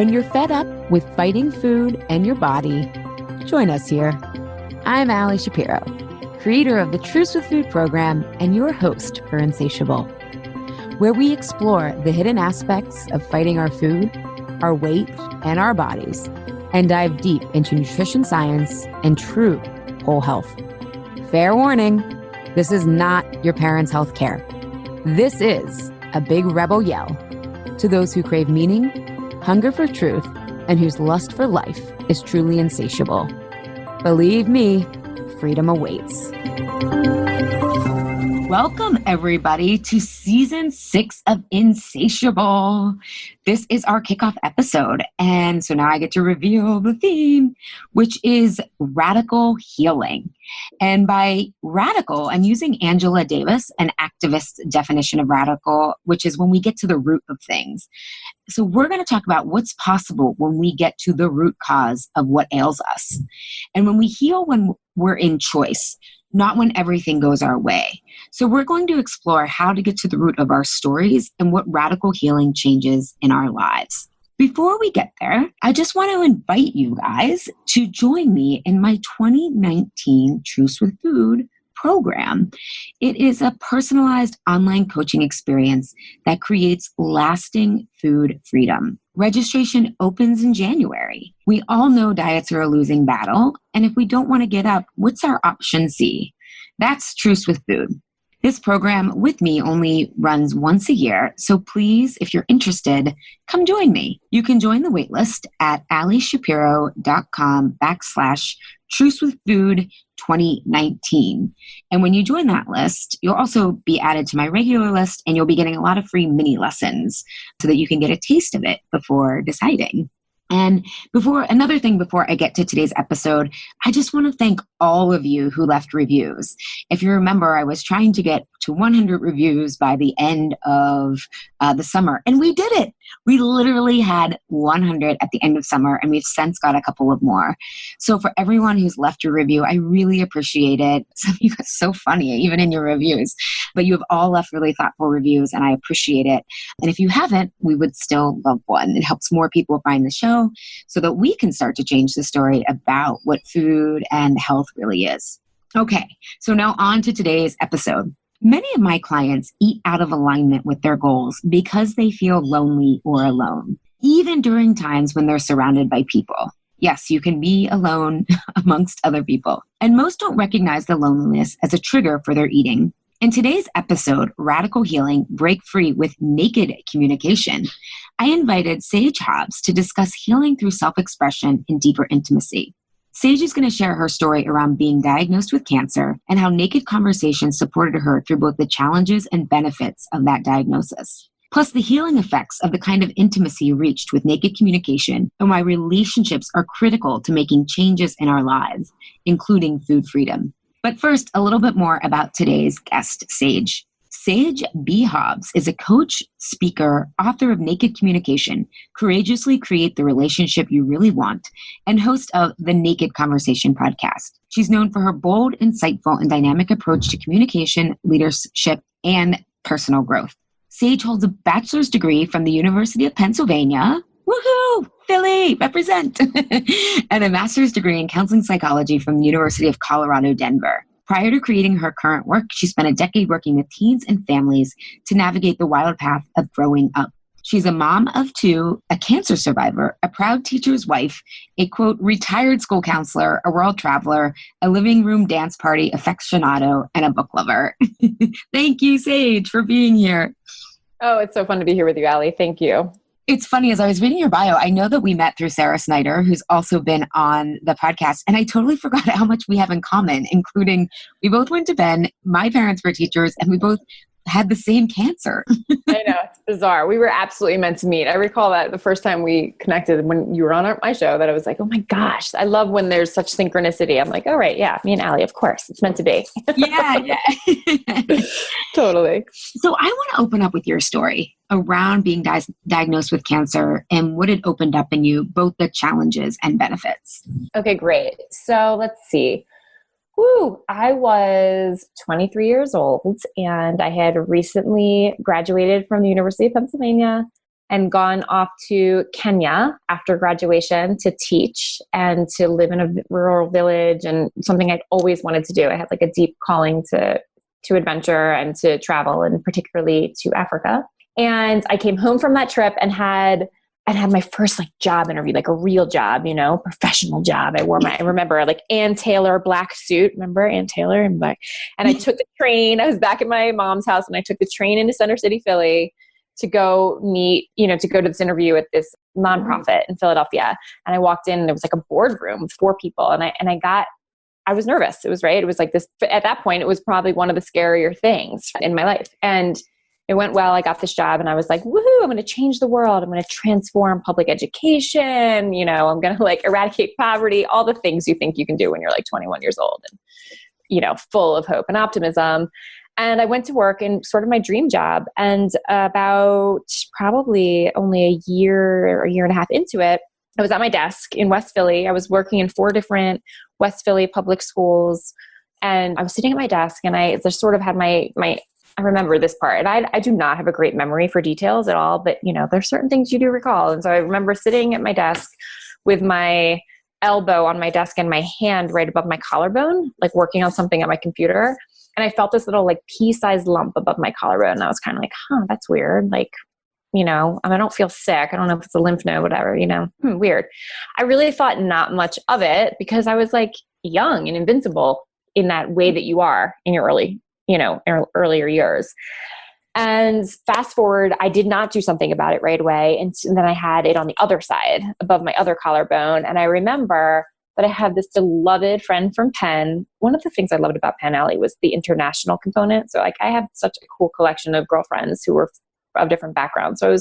When you're fed up with fighting food and your body, join us here. I'm Ali Shapiro, creator of the Truce with Food program and your host for Insatiable, where we explore the hidden aspects of fighting our food, our weight, and our bodies, and dive deep into nutrition science and true whole health. Fair warning, this is not your parents' health care. This is a big rebel yell to those who crave meaning, hunger for truth, and whose lust for life is truly insatiable. Believe me, freedom awaits. Welcome, everybody, to Season 6 of Insatiable. This is our kickoff episode, and so now I get to reveal the theme, which is radical healing. And by radical, I'm using Angela Davis, an activist definition of radical, which is when we get to the root of things. So we're going to talk about what's possible when we get to the root cause of what ails us. And when we heal when we're in choice, not when everything goes our way. So we're going to explore how to get to the root of our stories and what radical healing changes in our lives. Before we get there, I just want to invite you guys to join me in my 2019 Truce with Food program. It is a personalized online coaching experience that creates lasting food freedom. Registration opens in January. We all know diets are a losing battle, and if we don't want to get up, what's our option C? That's Truce with Food. This program with me only runs once a year, so please, if you're interested, come join me. You can join the waitlist at alishapiro.com/trucewithfood2019. And when you join that list, you'll also be added to my regular list, and you'll be getting a lot of free mini lessons so that you can get a taste of it before deciding. And before I get to today's episode, I just want to thank all of you who left reviews. If you remember, I was trying to get to 100 reviews by the end of the summer, and we did it. We literally had 100 at the end of summer, and we've since got a couple of more. So for everyone who's left a review, I really appreciate it. Some of you are so funny, even in your reviews, but you have all left really thoughtful reviews, and I appreciate it. And if you haven't, we would still love one. It helps more people find the show so that we can start to change the story about what food and health really is. Okay, so now on to today's episode. Many of my clients eat out of alignment with their goals because they feel lonely or alone, even during times when they're surrounded by people. Yes, you can be alone amongst other people. And most don't recognize the loneliness as a trigger for their eating. In today's episode, Radical Healing, Break Free with Naked Communication, I invited Sage Hobbs to discuss healing through self-expression and deeper intimacy. Sage is going to share her story around being diagnosed with cancer and how naked conversations supported her through both the challenges and benefits of that diagnosis. Plus the healing effects of the kind of intimacy reached with naked communication and why relationships are critical to making changes in our lives, including food freedom. But first, a little bit more about today's guest, Sage. Sage B. Hobbs is a coach, speaker, author of Naked Communication, Courageously Create the Relationship You Really Want, and host of the Naked Conversation podcast. She's known for her bold, insightful, and dynamic approach to communication, leadership, and personal growth. Sage holds a bachelor's degree from the University of Pennsylvania. Woohoo! Philly, represent! And a master's degree in counseling psychology from the University of Colorado, Denver. Prior to creating her current work, she spent a decade working with teens and families to navigate the wild path of growing up. She's a mom of two, a cancer survivor, a proud teacher's wife, a, quote, retired school counselor, a world traveler, a living room dance party aficionado, and a book lover. Thank you, Sage, for being here. Oh, it's so fun to be here with you, Ali. Thank you. It's funny, as I was reading your bio, I know that we met through Sarah Snyder, who's also been on the podcast, and I totally forgot how much we have in common, including we both went to Penn, my parents were teachers, and we both had the same cancer. I know, it's bizarre. We were absolutely meant to meet. I recall that the first time we connected when you were on my show, that I was like, oh my gosh, I love when there's such synchronicity. I'm like, oh right, yeah, me and Ali, of course, it's meant to be. Yeah. Totally. So I want to open up with your story around being diagnosed with cancer and what it opened up in you, both the challenges and benefits. Okay, great. So let's see. I was 23 years old and I had recently graduated from the University of Pennsylvania. and gone off to Kenya after graduation to teach and to live in a rural village, and something I'd always wanted to do. I had like a deep calling to adventure and to travel, and particularly to Africa. And I came home from that trip and had my first like job interview, like a real job, you know, professional job. I remember like Ann Taylor black suit. Remember Ann Taylor in black? And I took the train. I was back at my mom's house, and I took the train into Center City, Philly, to go meet, you know, to go to this interview at this nonprofit in Philadelphia. And I walked in, and it was like a boardroom with 4 people. And I was nervous. It was like this, at that point, it was probably one of the scarier things in my life. And it went well. I got this job, and I was like, woohoo, I'm going to change the world. I'm going to transform public education. You know, I'm going to like eradicate poverty, all the things you think you can do when you're like 21 years old and, you know, full of hope and optimism. And I went to work in sort of my dream job. And about probably only a year or a year and a half into it, I was at my desk in West Philly. I was working in 4 different West Philly public schools. And I was sitting at my desk, and I just sort of had I remember this part, and I do not have a great memory for details at all, but you know, there's certain things you do recall. And so I remember sitting at my desk with my elbow on my desk and my hand right above my collarbone, like working on something at my computer. And I felt this little like pea-sized lump above my collarbone. And I was kind of like, that's weird. Like, you know, I don't feel sick. I don't know if it's a lymph node, whatever, you know, weird. I really thought not much of it because I was like young and invincible in that way that you are in your earlier years. And fast forward, I did not do something about it right away. And then I had it on the other side above my other collarbone. And I remember that I had this beloved friend from Penn. One of the things I loved about Penn, Ali, was the international component. So like I have such a cool collection of girlfriends who were of different backgrounds. So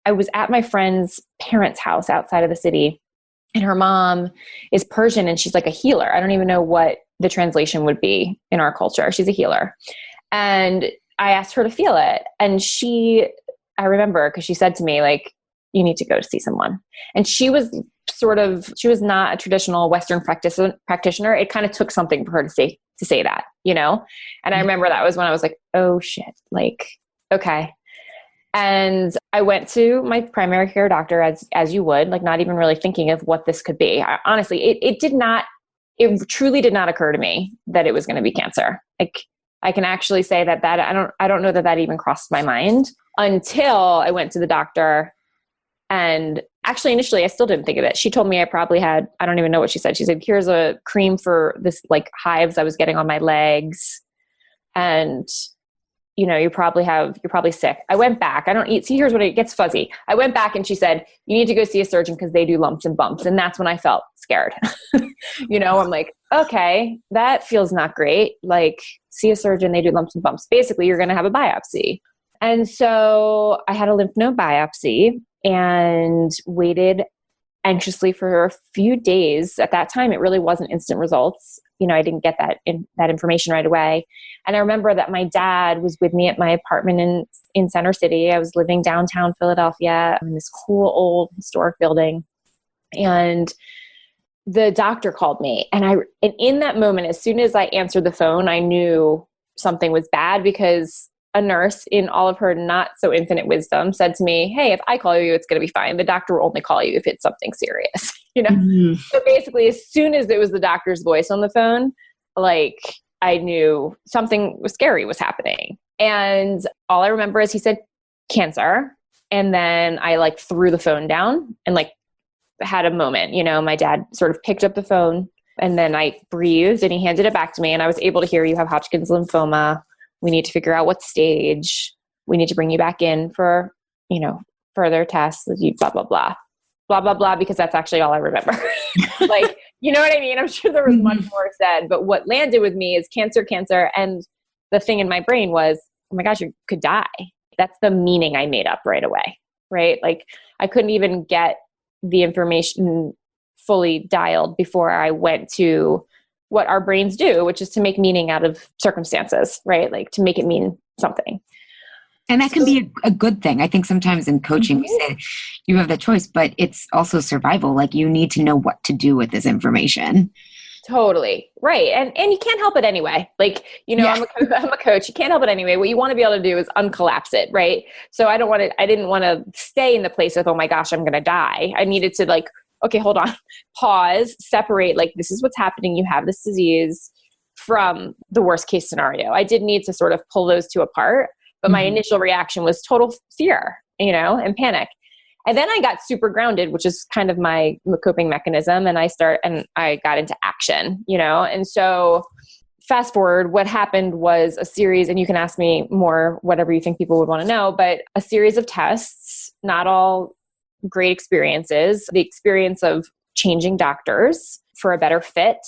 I was at my friend's parents' house outside of the city, and her mom is Persian, and she's like a healer. I don't even know what the translation would be in our culture. She's a healer. And I asked her to feel it. And I remember, because she said to me, like, you need to go to see someone. And she was not a traditional Western practitioner. It kind of took something for her to say that, you know? And I remember that was when I was like, oh shit, like, okay. And I went to my primary care doctor as you would, like not even really thinking of what this could be. Honestly, it truly did not occur to me that it was going to be cancer. Like I can actually say that I don't know that even crossed my mind until I went to the doctor. And actually, initially, I still didn't think of it. She told me I probably had, I don't even know what she said. She said, here's a cream for this like hives I was getting on my legs. And, you know, you're probably sick. I went back. Here's what it gets fuzzy. I went back and she said, you need to go see a surgeon because they do lumps and bumps. And that's when I felt scared. You know, I'm like, okay, that feels not great. Like, see a surgeon, they do lumps and bumps. Basically, you're going to have a biopsy. And so I had a lymph node biopsy and waited anxiously for a few days. At that time, it really wasn't instant results. You know, I didn't get that information right away. And I remember that my dad was with me at my apartment in Center City. I was living downtown Philadelphia in this cool old historic building. And the doctor called me. And in that moment, as soon as I answered the phone, I knew something was bad, because a nurse, in all of her not so infinite wisdom, said to me, hey, if I call you, it's going to be fine. The doctor will only call you if it's something serious, you know? Mm-hmm. So basically, as soon as it was the doctor's voice on the phone, like I knew something scary was happening. And all I remember is he said cancer. And then I like threw the phone down and like had a moment, you know, my dad sort of picked up the phone, and then I breathed and he handed it back to me, and I was able to hear, you have Hodgkin's lymphoma. We need to figure out what stage. We need to bring you back in for, you know, further tests, blah, blah, blah, blah, blah, blah, because that's actually all I remember. Like, you know what I mean? I'm sure there was much more said, but what landed with me is cancer. And the thing in my brain was, oh my gosh, you could die. That's the meaning I made up right away, right? Like I couldn't even get the information fully dialed before I went to what our brains do, which is to make meaning out of circumstances, right? Like to make it mean something. And that can be a good thing. I think sometimes in coaching, we say you have the choice, but it's also survival. Like you need to know what to do with this information. Totally. Right. And you can't help it anyway. Like, Yeah. I'm a coach. You can't help it anyway. What you want to be able to do is uncollapse it. Right. So I didn't want to stay in the place of, oh my gosh, I'm going to die. I needed to like, okay, hold on, pause, separate, like, this is what's happening. You have this disease from the worst case scenario. I did need to sort of pull those two apart, but my initial reaction was total fear, and panic. And then I got super grounded, which is kind of my coping mechanism. And I got into action, and so fast forward, what happened was a series, and you can ask me more, whatever you think people would want to know, but a series of tests, not all great experiences, the experience of changing doctors for a better fit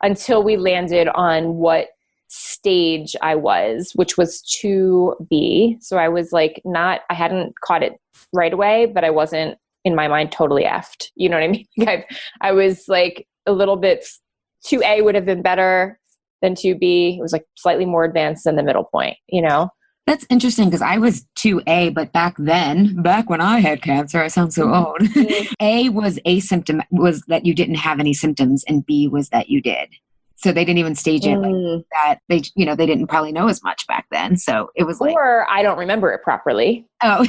until we landed on what stage I was, which was 2B. So I was like, I hadn't caught it right away, but I wasn't in my mind totally effed. You know what I mean? I was like a little bit, 2A would have been better than 2B. It was like slightly more advanced than the middle point, That's interesting because I was 2A, but back when I had cancer, I sound so old. A was was that you didn't have any symptoms, and B was that you did. So they didn't even stage it like that. They didn't probably know as much back then. So it was like, or I don't remember it properly. Oh,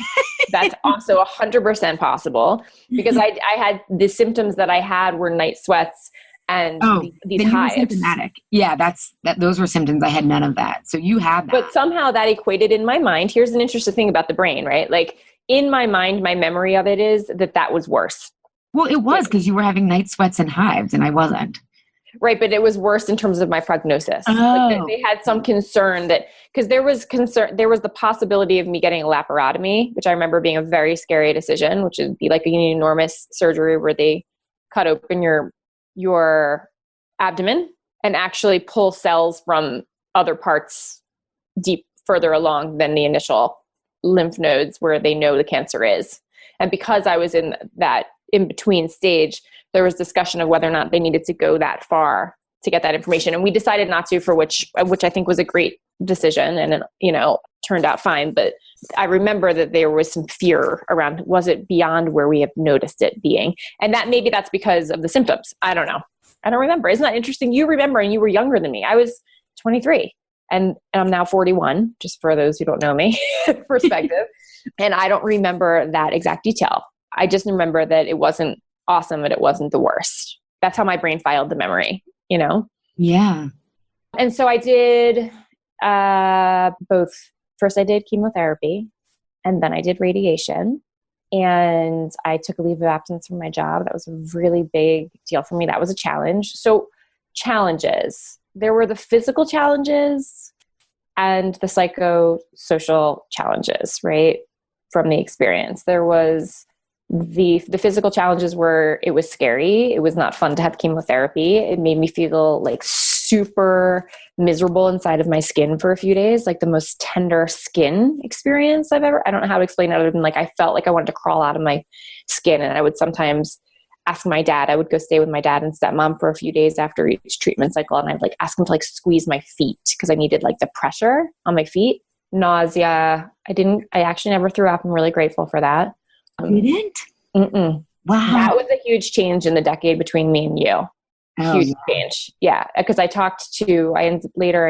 that's also 100% possible because I had the symptoms that I had were night sweats and these hives. Symptomatic. Yeah, those were symptoms. I had none of that. So you had that. But somehow that equated in my mind. Here's an interesting thing about the brain, right? Like in my mind, my memory of it is that was worse. Well, it was because you were having night sweats and hives and I wasn't. Right. But it was worse in terms of my prognosis. Oh. Like they had some concern because there was the possibility of me getting a laparotomy, which I remember being a very scary decision, which would be like an enormous surgery where they cut open your abdomen and actually pull cells from other parts deep further along than the initial lymph nodes where they know the cancer is. And because I was in that in between stage, there was discussion of whether or not they needed to go that far to get that information. And we decided not to, for which I think was a great decision and, turned out fine. But I remember that there was some fear around, was it beyond where we have noticed it being? And maybe that's because of the symptoms. I don't know. I don't remember. Isn't that interesting? You remember, and you were younger than me. I was 23 and I'm now 41, just for those who don't know me, perspective. And I don't remember that exact detail. I just remember that it wasn't awesome, but it wasn't the worst. That's how my brain filed the memory, Yeah. And so I did both. First I did chemotherapy and then I did radiation and I took a leave of absence from my job. That was a really big deal for me. That was a challenge. So challenges, there were the physical challenges and the psychosocial challenges, right? From the experience. There was the physical challenges where it was scary. It was not fun to have chemotherapy. It made me feel like super miserable inside of my skin for a few days, like the most tender skin experience I've ever, I don't know how to explain it other than like, I felt like I wanted to crawl out of my skin. And I would sometimes ask my dad, I would go stay with my dad and stepmom for a few days after each treatment cycle. And I'd ask him to squeeze my feet because I needed the pressure on my feet. Nausea. I actually never threw up. I'm really grateful for that. You didn't? Mm-mm. Wow. That was a huge change in the decade between me and you. Huge change. Yeah. Because I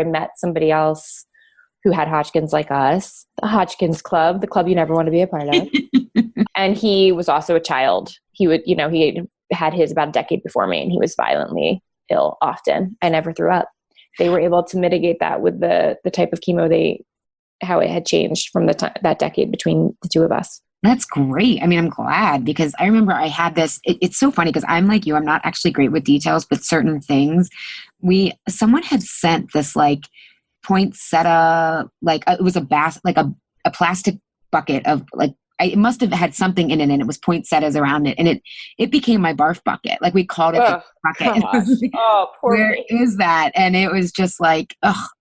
met somebody else who had Hodgkin's like us, the Hodgkin's Club, the club you never want to be a part of. And he was also a child. He had his about a decade before me and he was violently ill often. I never threw up. They were able to mitigate that with the type of chemo how it had changed from that decade between the two of us. That's great. I mean, I'm glad because I remember I had this, it's so funny because I'm like you, I'm not actually great with details, but certain things someone had sent this poinsettia, it was a plastic bucket of it must have had something in it and it was poinsettias around it. And it became my barf bucket. We called it the bucket. Oh, poor Where me. is that? And it was just I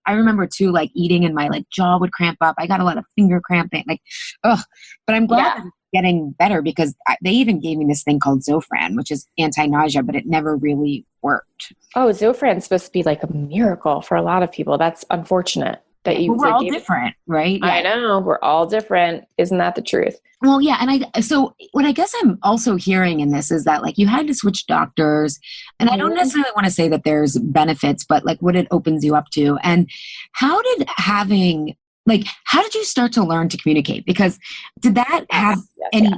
remember too, eating and my jaw would cramp up. I got a lot of finger cramping. But I'm glad that it's getting better because they even gave me this thing called Zofran, which is anti-nausea, but it never really worked. Oh, Zofran's supposed to be a miracle for a lot of people. That's unfortunate. that you we're all different, right? Yeah. I know, we're all different. Isn't that the truth? Well, yeah. And so what I guess I'm also hearing in this is that like you had to switch doctors, and I don't necessarily want to say that there's benefits, but like what it opens you up to. And how did how did you start to learn to communicate? Because did that have any,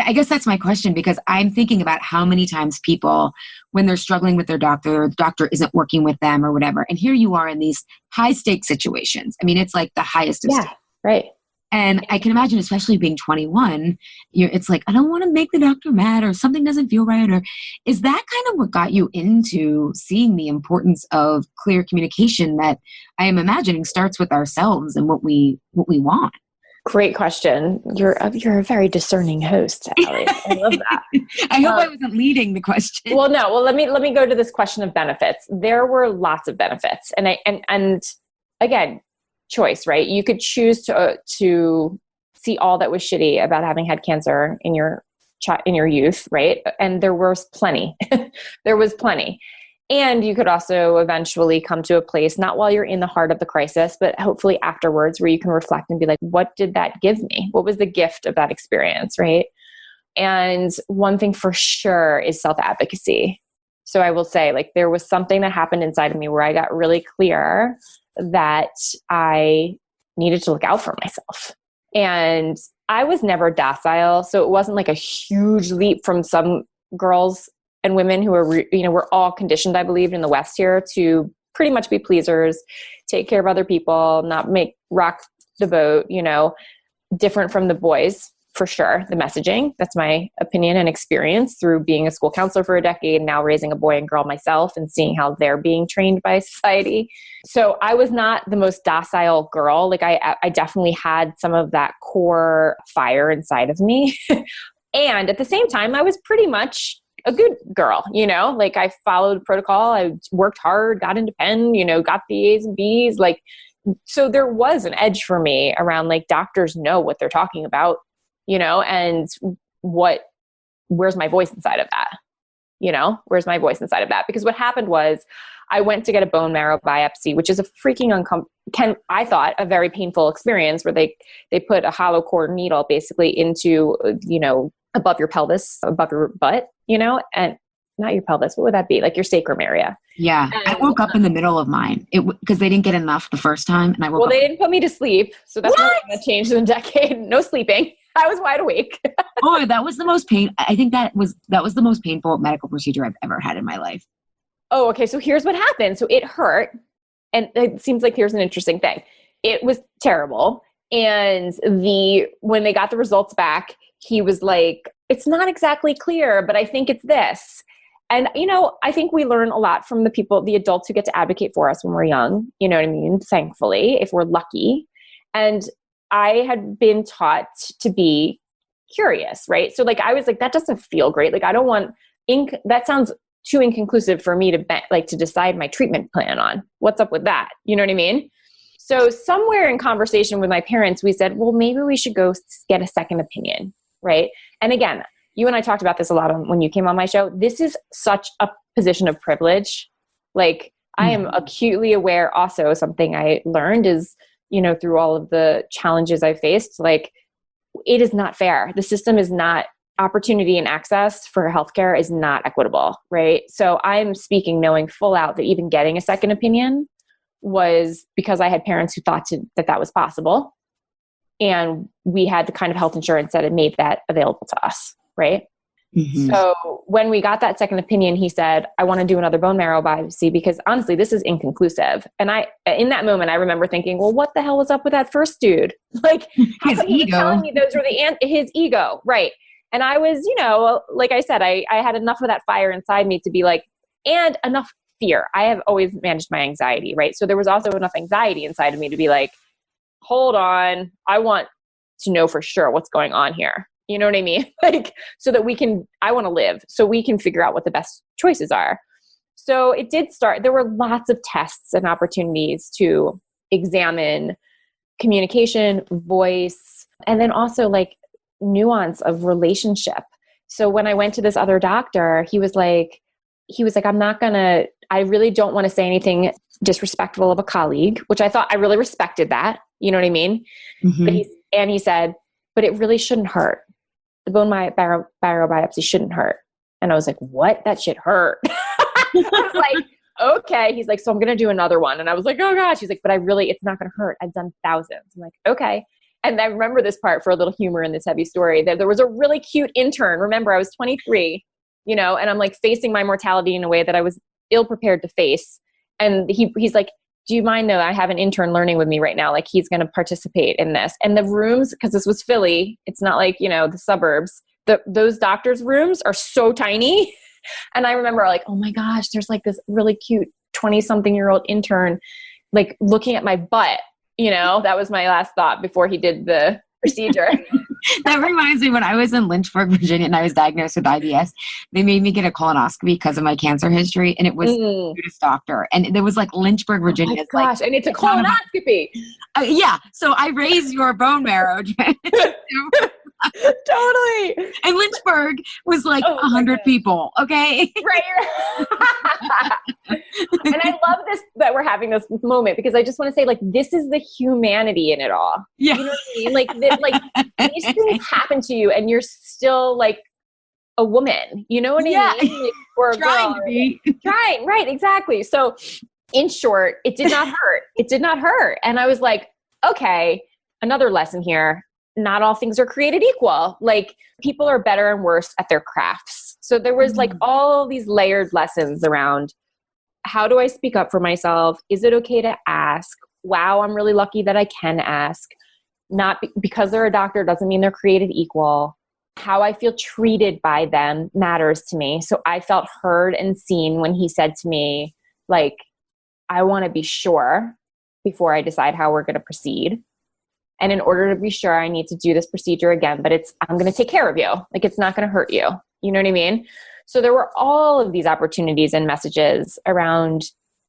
I guess that's my question, because I'm thinking about how many times people, when they're struggling with their doctor, or the doctor isn't working with them or whatever, and here you are in these high stakes situations. I mean, it's like the highest of stakes. Right. And I can imagine, especially being 21, it's like, I don't want to make the doctor mad, or something doesn't feel right. Or is that kind of what got you into seeing the importance of clear communication that I am imagining starts with ourselves and what we want? Great question. You're a very discerning host, Ali. I love that. I hope I wasn't leading the question. Well, no. Well, let me go to this question of benefits. There were lots of benefits, and again, choice, right? You could choose to see all that was shitty about having had cancer in your youth, right? And there was plenty. There was plenty. And you could also eventually come to a place, not while you're in the heart of the crisis, but hopefully afterwards, where you can reflect and be like, what did that give me? What was the gift of that experience, right? And one thing for sure is self-advocacy. So I will say, like, there was something that happened inside of me where I got really clear that I needed to look out for myself. And I was never docile. So it wasn't like a huge leap from some girls and women who are, we're all conditioned, I believe, in the West here to pretty much be pleasers, take care of other people, not rock the boat, different from the boys, for sure. The messaging, that's my opinion and experience through being a school counselor for a decade, now raising a boy and girl myself and seeing how they're being trained by society. So I was not the most docile girl. Like I definitely had some of that core fire inside of me. And at the same time, I was pretty much a good girl, like I followed protocol. I worked hard, got into Penn, got the A's and B's. Like, so there was an edge for me around like doctors know what they're talking about, and where's my voice inside of that? Where's my voice inside of that? Because what happened was I went to get a bone marrow biopsy, which is a freaking I thought a very painful experience where they put a hollow core needle basically into, above your pelvis, above your butt, and not your pelvis. What would that be? Like your sacrum area. Yeah. And I woke up in the middle of mine because they didn't get enough the first time. And I woke up. They didn't put me to sleep. So that's not going to change in a decade. No sleeping. I was wide awake. Oh, that was the most I think that was the most painful medical procedure I've ever had in my life. Oh, okay. So here's what happened. So it hurt. And it seems like here's an interesting thing. It was terrible. And when they got the results back, he was like, it's not exactly clear, but I think it's this. And, I think we learn a lot from the adults who get to advocate for us when we're young, you know what I mean? Thankfully, if we're lucky. And I had been taught to be curious, right? So like, I was like, that doesn't feel great. Like, I don't want that sounds too inconclusive for me to decide my treatment plan on. What's up with that? You know what I mean? So somewhere in conversation with my parents, we said, well, maybe we should go get a second opinion, right? And again, you and I talked about this a lot when you came on my show. This is such a position of privilege. Like, I am acutely aware also, something I learned is, through all of the challenges I faced, like, it is not fair. The system is not, opportunity and access for healthcare is not equitable, right? So I'm speaking knowing full out that even getting a second opinion was because I had parents who thought that was possible. And we had the kind of health insurance that had made that available to us, right? Mm-hmm. So when we got that second opinion, he said, I want to do another bone marrow biopsy because honestly, this is inconclusive. And in that moment, I remember thinking, well, what the hell was up with that first dude? Like, his ego. Telling me those were his ego, right? And I was, like I said, I had enough of that fire inside me to be like, and enough fear. I have always managed my anxiety, right? So there was also enough anxiety inside of me to be like, hold on, I want to know for sure what's going on here. You know what I mean? Like, so that I want to live, so we can figure out what the best choices are. So it did start, there were lots of tests and opportunities to examine communication, voice, and then also like nuance of relationship. So when I went to this other doctor, he was like, I really don't want to say anything disrespectful of a colleague, which I really respected that. You know what I mean? But he said, but it really shouldn't hurt. The bone marrow biopsy shouldn't hurt. And I was like, what? That shit hurt. I was like, okay. He's like, so I'm going to do another one. And I was like, oh gosh. He's like, but it's not going to hurt. I've done thousands. I'm like, okay. And I remember this part for a little humor in this heavy story, that there was a really cute intern. Remember, I was 23, and I'm like facing my mortality in a way that I was ill prepared to face. And he's like, do you mind though? I have an intern learning with me right now. Like he's going to participate in this. And the rooms, because this was Philly, it's not like, the suburbs, those doctors' rooms are so tiny. And I remember like, oh my gosh, there's like this really cute 20-something-year-old intern, like looking at my butt, that was my last thought before he did the procedure. That reminds me, when I was in Lynchburg, Virginia, and I was diagnosed with IBS, they made me get a colonoscopy because of my cancer history, and it was the cutest doctor. And there was like Lynchburg, Virginia. Oh my gosh, and it's a colonoscopy. Yeah, so I raised your bone marrow. Totally. And Lynchburg was like 100 people. Okay. Right. And I love this, that we're having this moment, because I just want to say, like, this is the humanity in it all. Yeah. You know what I mean? Like these things happen to you and you're still like a woman, you know what I mean? Like, or a trying girl. to be. Trying. Right. Exactly. So in short, it did not hurt. It did not hurt. And I was like, okay, another lesson here. Not all things are created equal. Like people are better and worse at their crafts. So there was like all these layered lessons around, how do I speak up for myself? Is it okay to ask? Wow, I'm really lucky that I can ask. Not because they're a doctor doesn't mean they're created equal. How I feel treated by them matters to me. So I felt heard and seen when he said to me, like, I want to be sure before I decide how we're going to proceed. And in order to be sure, I need to do this procedure again, but I'm going to take care of you. Like, it's not going to hurt you. You know what I mean? So there were all of these opportunities and messages around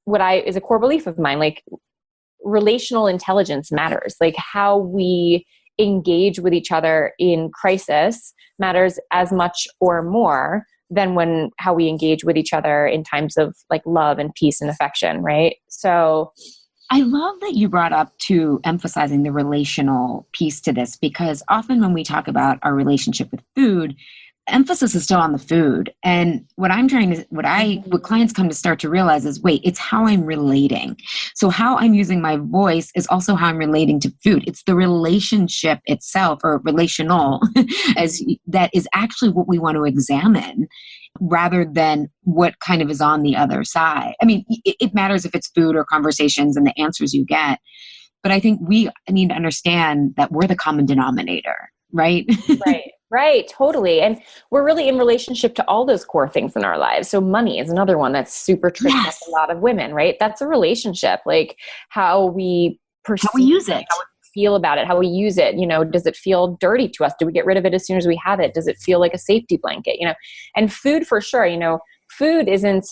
what is a core belief of mine, like relational intelligence matters. Like how we engage with each other in crisis matters as much or more than how we engage with each other in times of like love and peace and affection. Right. So I love that you brought up to emphasizing the relational piece to this, because often when we talk about our relationship with food, emphasis is still on the food. And what clients come to start to realize is, wait, it's how I'm relating. So how I'm using my voice is also how I'm relating to food. It's the relationship itself, or relational, that is actually what we want to examine, rather than what kind of is on the other side. I mean, it matters if it's food or conversations and the answers you get. But I think we need to understand that we're the common denominator, right? Right. Totally. And we're really in relationship to all those core things in our lives. So money is another one that's super tricky up a lot of women, right? That's a relationship, like how we perceive, how we use it, how we feel about it, how we use it. Does it feel dirty to us? Do we get rid of it as soon as we have it? Does it feel like a safety blanket? And food for sure, food that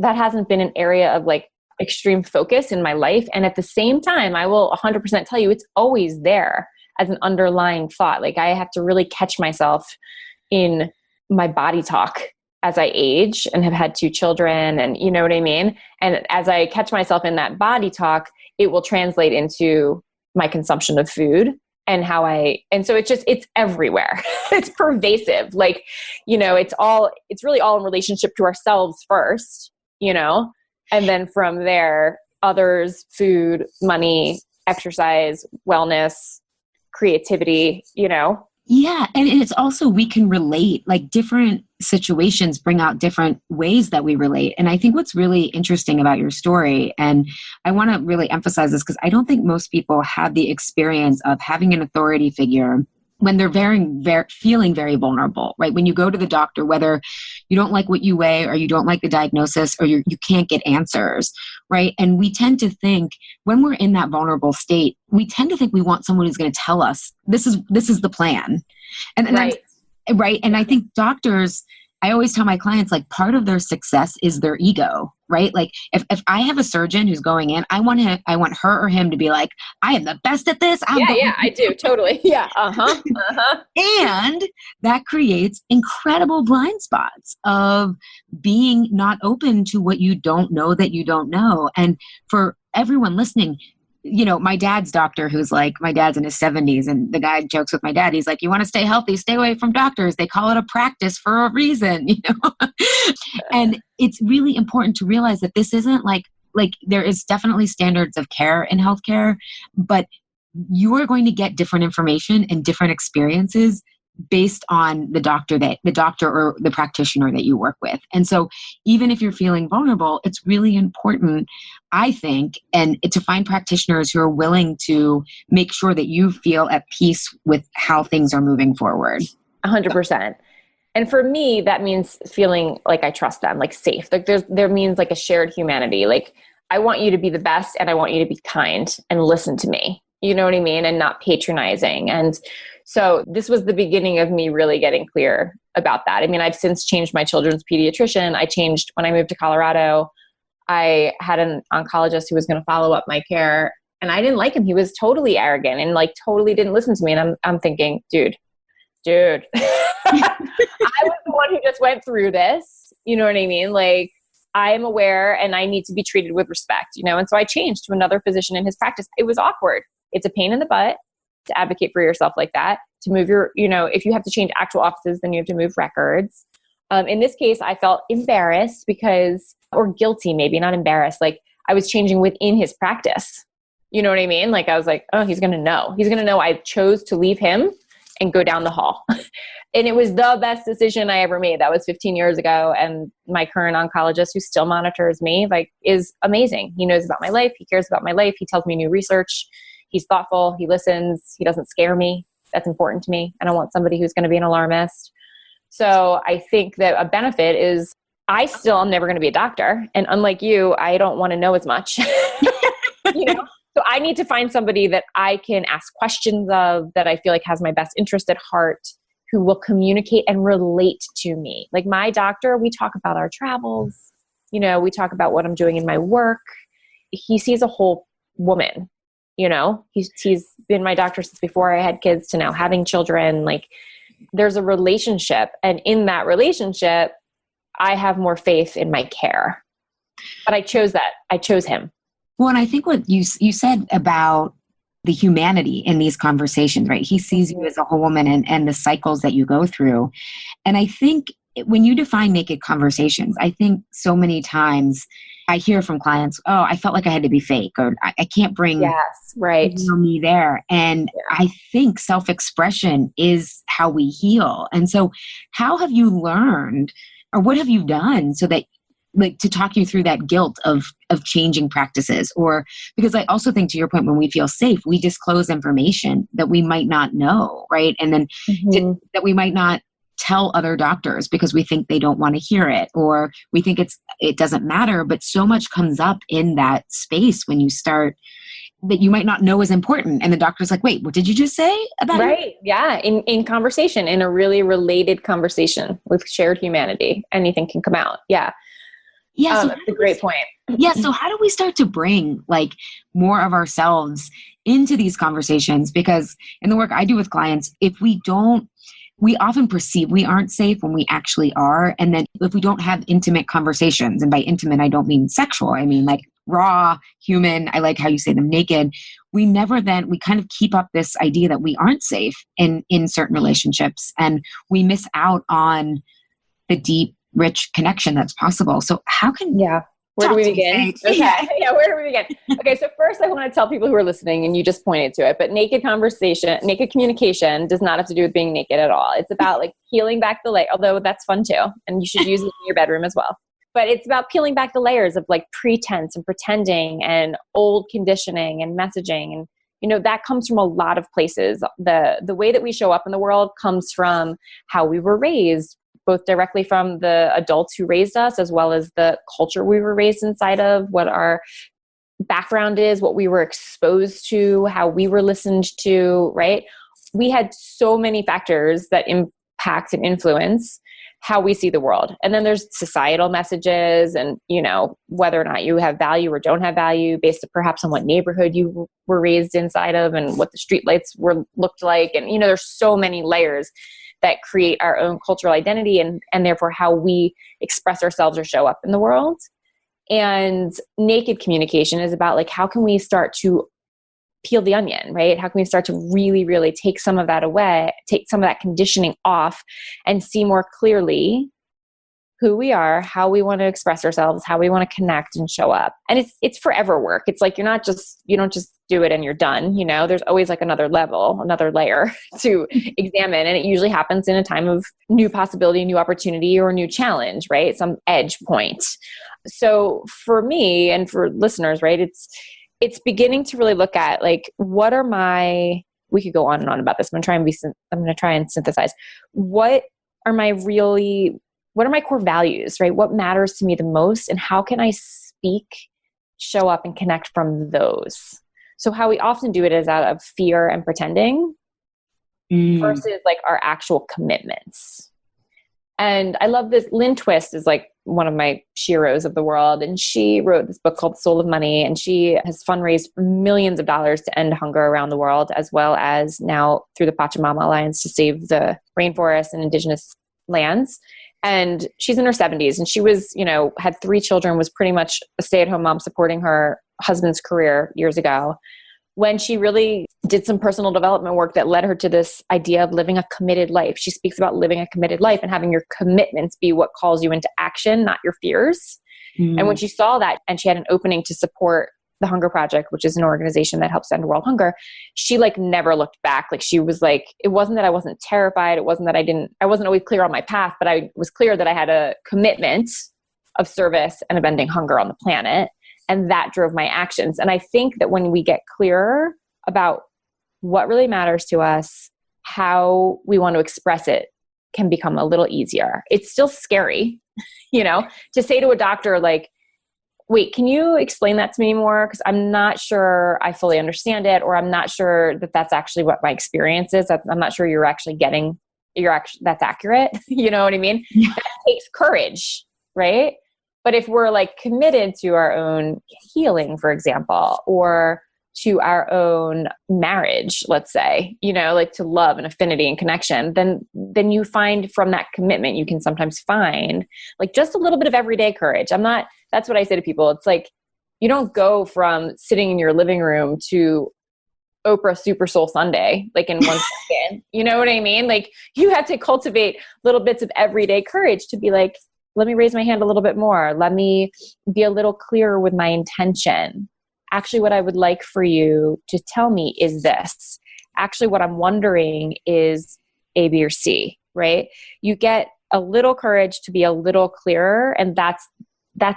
hasn't been an area of like extreme focus in my life. And at the same time, I will 100% tell you, it's always there as an underlying thought. Like I have to really catch myself in my body talk as I age and have had 2 children, and you know what I mean? And as I catch myself in that body talk, it will translate into my consumption of food and so it's everywhere. It's pervasive. Like, it's really all in relationship to ourselves first, and then from there, others, food, money, exercise, wellness, creativity, Yeah. And it's also, we can relate, like different situations bring out different ways that we relate. And I think what's really interesting about your story, and I want to really emphasize this because I don't think most people have the experience of having an authority figure when they're feeling very vulnerable, right? When you go to the doctor, whether you don't like what you weigh or you don't like the diagnosis or you can't get answers, right? And we tend to think when we're in that vulnerable state, we tend to think we want someone who's going to tell us this is the plan. And right. And I think doctors I always tell my clients, like, part of their success is their ego, right? Like if I have a surgeon who's going in, I want her or him to be like, I am the best at this. Yeah, I do. Totally. Yeah. And that creates incredible blind spots of being not open to what you don't know that you don't know. And for everyone listening, my dad's doctor, who's like, my dad's in his 70s, and the guy jokes with my dad. He's like, you want to stay healthy, stay away from doctors. They call it a practice for a reason, And it's really important to realize that this isn't like there is definitely standards of care in healthcare, but you are going to get different information and different experiences based on the doctor or the practitioner that you work with. And so even if you're feeling vulnerable, it's really important, I think, and to find practitioners who are willing to make sure that you feel at peace with how things are moving forward. 100%. And for me, that means feeling like I trust them, like safe. Like there means like a shared humanity. Like, I want you to be the best, and I want you to be kind and listen to me. You know what I mean? And not patronizing. And so this was the beginning of me really getting clear about that. I mean, I've since changed my children's pediatrician. I changed when I moved to Colorado. I had an oncologist who was going to follow up my care, and I didn't like him. He was totally arrogant and like totally didn't listen to me. And I'm thinking, dude, I was the one who just went through this. You know what I mean? Like, I am aware and I need to be treated with respect, And so I changed to another physician in his practice. It was awkward. It's a pain in the butt to advocate for yourself like that, to move if you have to change actual offices, then you have to move records. In this case, I felt embarrassed or guilty, maybe not embarrassed. Like, I was changing within his practice. You know what I mean? Like, I was like, oh, he's going to know. He's going to know I chose to leave him and go down the hall. And it was the best decision I ever made. That was 15 years ago. And my current oncologist, who still monitors me, is amazing. He knows about my life. He cares about my life. He tells me new research. He's thoughtful. He listens. He doesn't scare me. That's important to me. I don't want somebody who's going to be an alarmist. So I think that a benefit is I'm never going to be a doctor. And unlike you, I don't want to know as much. So I need to find somebody that I can ask questions of, that I feel like has my best interest at heart, who will communicate and relate to me. Like my doctor, we talk about our travels. We talk about what I'm doing in my work. He sees a whole woman. He's been my doctor since before I had kids to now having children. Like, there's a relationship, and in that relationship, I have more faith in my care. But I chose that. I chose him. Well, and I think what you said about the humanity in these conversations, right? He sees you as a whole woman and the cycles that you go through. And I think when you define naked conversations, I think so many times I hear from clients, oh, I felt like I had to be fake, or I can't bring me there. And I think self-expression is how we heal. And so how have you learned, or what have you done so that, like, to talk you through that guilt of changing practices? Or because I also think, to your point, when we feel safe, we disclose information that we might not know, right? And then that we might not tell other doctors because we think they don't want to hear it, or we think it doesn't matter. But so much comes up in that space when you start that you might not know is important. And the doctor's like, wait, what did you just say about it? Right. Yeah. In conversation, in a really related conversation with shared humanity, anything can come out. Yeah. Yeah. So that's a great point. Yeah. So how do we start to bring like more of ourselves into these conversations? Because in the work I do with clients, if we don't, we often perceive we aren't safe when we actually are. And then if we don't have intimate conversations, and by intimate, I don't mean sexual, I mean like raw, human, I like how you say them, naked, we kind of keep up this idea that we aren't safe in certain relationships, and we miss out on the deep, rich connection that's possible. So how can... Where do we begin? Okay. Yeah, where do we begin? Okay, so first I want to tell people who are listening, and you just pointed to it, but naked communication does not have to do with being naked at all. It's about like peeling back the layer, although that's fun too, and you should use it in your bedroom as well. But it's about peeling back the layers of like pretense and pretending and old conditioning and messaging. And, that comes from a lot of places. The way that we show up in the world comes from how we were raised, both directly from the adults who raised us, as well as the culture we were raised inside of, what our background is, what we were exposed to, how we were listened to, right? We had so many factors that impact and influence how we see the world. And then there's societal messages and, you know, whether or not you have value or don't have value based perhaps on what neighborhood you were raised inside of and what the streetlights looked like. And, you know, there's so many layers that create our own cultural identity and therefore how we express ourselves or show up in the world. And naked communication is about like, how can we start to peel the onion, right? How can we start to really, really take some of that away, take some of that conditioning off and see more clearly who we are, how we want to express ourselves, how we want to connect and show up. And it's forever work. It's like, you don't just do it and you're done. You know, there's always like another level, another layer to examine. And it usually happens in a time of new possibility, new opportunity, or new challenge, right? Some edge point. So for me and for listeners, right, it's beginning to really look at like, we could go on and on about this. I'm going to try and synthesize. What are my core values, right? What matters to me the most, and how can I speak, show up, and connect from those? So how we often do it is out of fear and pretending versus like our actual commitments. And I love this. Lynn Twist is like one of my sheroes of the world. And she wrote this book called Soul of Money. And she has fundraised millions of dollars to end hunger around the world, as well as now through the Pachamama Alliance to save the rainforests and indigenous lands. And she's in her 70s, and she was, you know, had 3 children, was pretty much a stay-at-home mom supporting her husband's career years ago, when she really did some personal development work that led her to this idea of living a committed life. She speaks about living a committed life and having your commitments be what calls you into action, not your fears. And when she saw that, and she had an opening to support the Hunger Project, which is an organization that helps end world hunger, she like never looked back. Like she was like, it wasn't that I wasn't terrified. It wasn't that I wasn't always clear on my path, but I was clear that I had a commitment of service and of ending hunger on the planet. And that drove my actions. And I think that when we get clearer about what really matters to us, how we want to express it can become a little easier. It's still scary, you know, to say to a doctor, like, wait, can you explain that to me more? Because I'm not sure I fully understand it, or I'm not sure that that's actually what my experience is. I'm not sure that's accurate. You know what I mean? Yeah. That takes courage, right? But if we're like committed to our own healing, for example, or to our own marriage, let's say, you know, like to love and affinity and connection, then you find from that commitment, you can sometimes find like just a little bit of everyday courage. That's what I say to people. It's like, you don't go from sitting in your living room to Oprah Super Soul Sunday, like in one second, you know what I mean? Like you have to cultivate little bits of everyday courage to be like, let me raise my hand a little bit more. Let me be a little clearer with my intention. Actually, what I would like for you to tell me is this. Actually, what I'm wondering is A, B, or C, right? You get a little courage to be a little clearer, and that's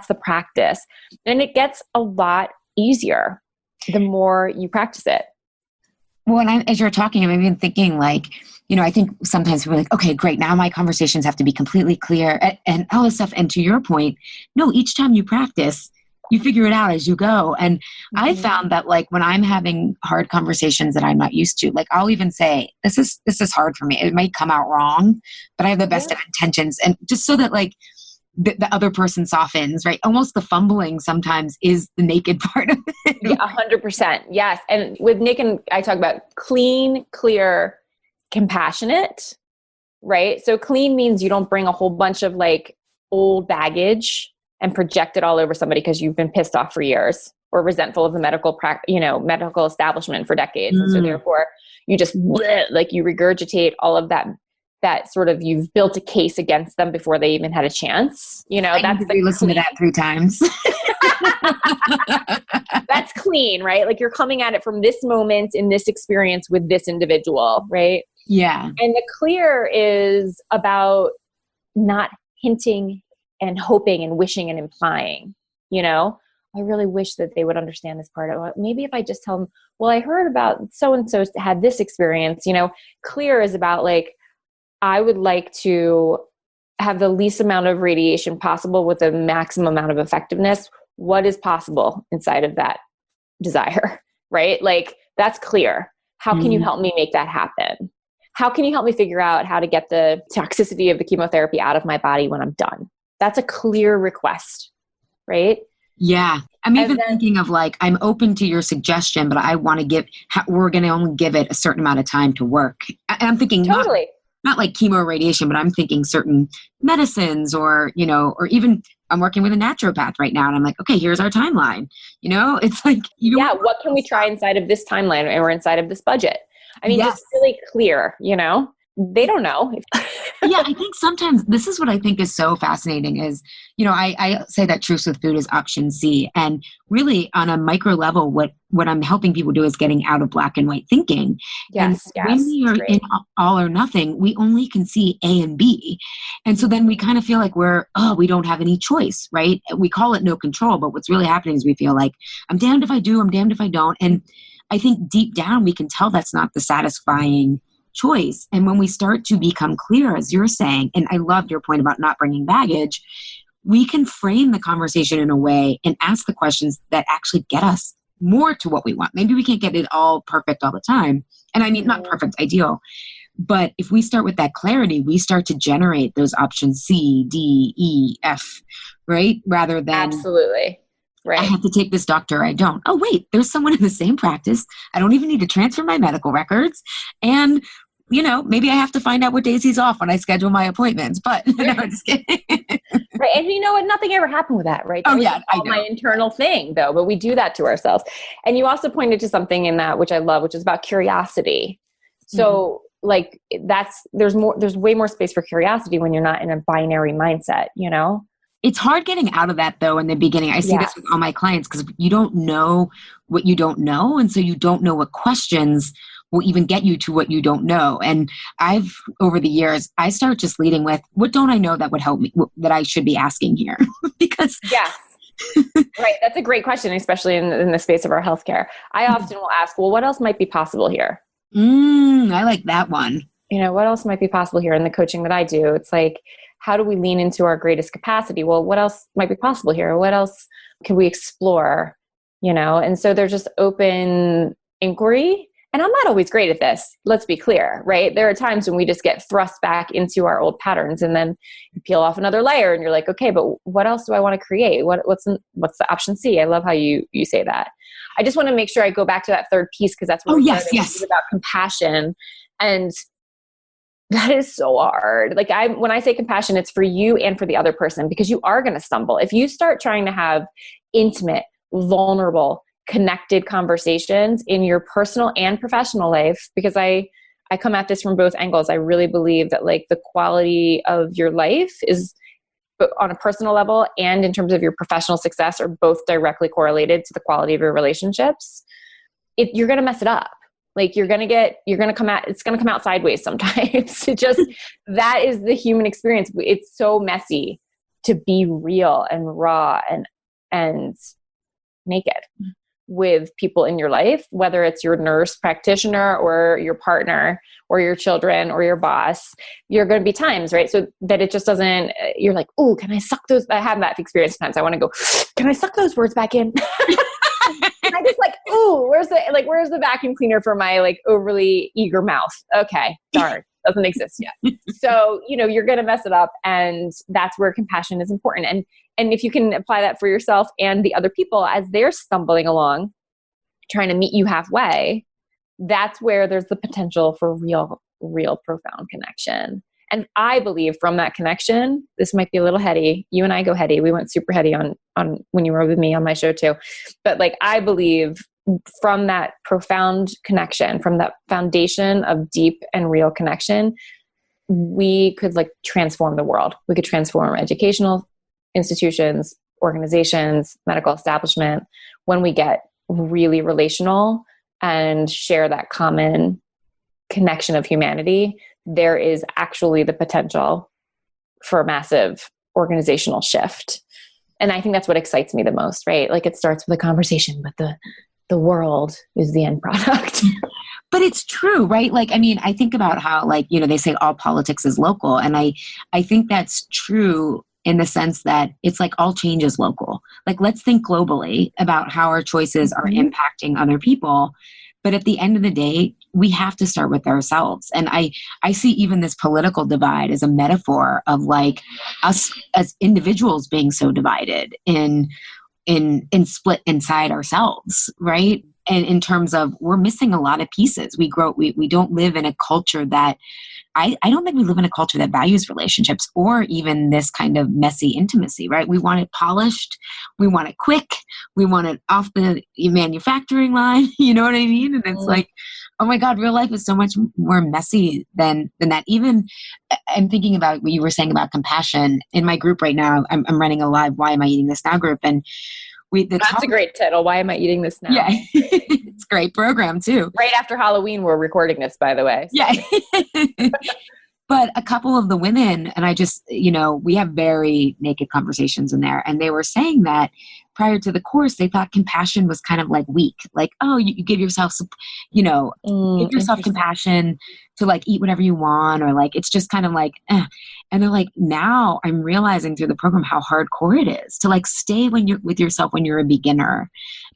the practice. And it gets a lot easier the more you practice it. Well, as you're talking, I'm even thinking like, you know, I think sometimes we're like, okay, great. Now my conversations have to be completely clear and all this stuff. And to your point, no, each time you practice, you figure it out as you go. And I found that like when I'm having hard conversations that I'm not used to, like I'll even say, this is hard for me. It might come out wrong, but I have the best of intentions. And just so that like the other person softens, right? Almost the fumbling sometimes is the naked part of it. Yeah, 100%. Yes. And with Nick and I talk about clean, clear, compassionate, right? So clean means you don't bring a whole bunch of like old baggage and project it all over somebody because you've been pissed off for years or resentful of the medical establishment for decades. And so therefore you just like you regurgitate all of that sort of, you've built a case against them before they even had a chance. You know, that's listen to that 3 times. That's clean, right? Like you're coming at it from this moment in this experience with this individual, right? Yeah. And the clear is about not hinting and hoping and wishing and implying, you know, I really wish that they would understand this part of it. Maybe if I just tell them, well, I heard about so-and-so had this experience, you know. Clear is about like, I would like to have the least amount of radiation possible with the maximum amount of effectiveness. What is possible inside of that desire, right? Like that's clear. How can you help me make that happen? how can you help me figure out how to get the toxicity of the chemotherapy out of my body when I'm done? That's a clear request, right? Yeah. I'm even thinking of like, I'm open to your suggestion, but I want to we're going to only give it a certain amount of time to work. And I'm thinking totally. Not like chemo or radiation, but I'm thinking certain medicines or, or even I'm working with a naturopath right now. And I'm like, okay, here's our timeline. It's like, what can we try inside of this timeline or inside of this budget? I mean, just really clear, they don't know. Yeah, I think sometimes this is what I think is so fascinating is, I say that truth with food is option C. And really on a micro level, what I'm helping people do is getting out of black and white thinking. Yes, and when we are in all or nothing, we only can see A and B. And so then we kind of feel like we don't have any choice, right? We call it no control, but what's really happening is we feel like I'm damned if I do, I'm damned if I don't. And I think deep down we can tell that's not the satisfying choice. And when we start to become clear, as you're saying, and I loved your point about not bringing baggage, we can frame the conversation in a way and ask the questions that actually get us more to what we want. Maybe we can't get it all perfect all the time. And I mean, not perfect, ideal. But if we start with that clarity, we start to generate those options C, D, E, F, right? Rather than absolutely. Right. I have to take this doctor. I don't. Oh, wait, there's someone in the same practice. I don't even need to transfer my medical records. And maybe I have to find out what days he's off when I schedule my appointments, but I'm just kidding. Right. And you know what? Nothing ever happened with that, right? That was all my internal thing though, but we do that to ourselves. And you also pointed to something in that, which I love, which is about curiosity. So like there's way more space for curiosity when you're not in a binary mindset, It's hard getting out of that though in the beginning. I see this with all my clients because you don't know what you don't know. And so you don't know what questions will even get you to what you don't know. And over the years, I start just leading with, what don't I know that would help me, that I should be asking here? Because yes. Right. That's a great question, especially in the space of our healthcare. I often will ask, well, what else might be possible here? I like that one. What else might be possible here in the coaching that I do? It's like, how do we lean into our greatest capacity? Well, what else might be possible here? What else can we explore? And so there's just open inquiry. And I'm not always great at this. Let's be clear, right? There are times when we just get thrust back into our old patterns and then you peel off another layer and you're like, okay, but what else do I want to create? What's the option C? I love how you say that. I just want to make sure I go back to that third piece because that's what it's about compassion. And that is so hard. Like when I say compassion, it's for you and for the other person because you are going to stumble. If you start trying to have intimate, vulnerable, connected conversations in your personal and professional life, because I come at this from both angles. I really believe that like the quality of your life is on a personal level and in terms of your professional success are both directly correlated to the quality of your relationships. You're going to mess it up. Like it's going to come out sideways sometimes. That is the human experience. It's so messy to be real and raw and naked with people in your life, whether it's your nurse practitioner or your partner or your children or your boss. You're going to be times, right? So that it just doesn't, you're like, oh, can I suck those? I have that experience sometimes. I want to go, can I suck those words back in? And I just like, ooh, where's the vacuum cleaner for my like overly eager mouth? Okay, darn, doesn't exist yet. So, you're going to mess it up. And that's where compassion is important. And if you can apply that for yourself and the other people as they're stumbling along, trying to meet you halfway, that's where there's the potential for real profound connection. And I believe from that connection, this might be a little heady. You and I go heady. We went super heady on when you were with me on my show too. But like, I believe from that profound connection, from that foundation of deep and real connection, we could like transform the world. We could transform educational institutions, organizations, medical establishment, when we get really relational and share that common connection of humanity. There is actually the potential for a massive organizational shift. And I think that's what excites me the most, right? Like it starts with a conversation, but the world is the end product. But it's true, right? Like, I mean, I think about how like, they say all politics is local. And I think that's true in the sense that it's like all change is local. Like, let's think globally about how our choices are impacting other people. But at the end of the day, we have to start with ourselves. And I see even this political divide as a metaphor of like us as individuals being so divided in split inside ourselves, right? And in terms of, we're missing a lot of pieces. We don't live in a culture that, I don't think we live in a culture that values relationships or even this kind of messy intimacy, right? We want it polished. We want it quick. We want it off the manufacturing line. You know what I mean? And it's like, oh my God, real life is so much more messy than that. Even I'm thinking about what you were saying about compassion. In my group right now, I'm running a live Why Am I Eating This Now group. And that's a great title. Why am I eating this now? Yeah. It's a great program too. Right after Halloween, we're recording this, by the way. So. Yeah. But a couple of the women, and I just, we have very naked conversations in there. And they were saying that prior to the course, they thought compassion was kind of like weak. Like, oh, you give yourself, give yourself compassion to like eat whatever you want, or like, it's just kind of like, eh. And they're like, now I'm realizing through the program how hardcore it is to like stay with yourself when you're a beginner,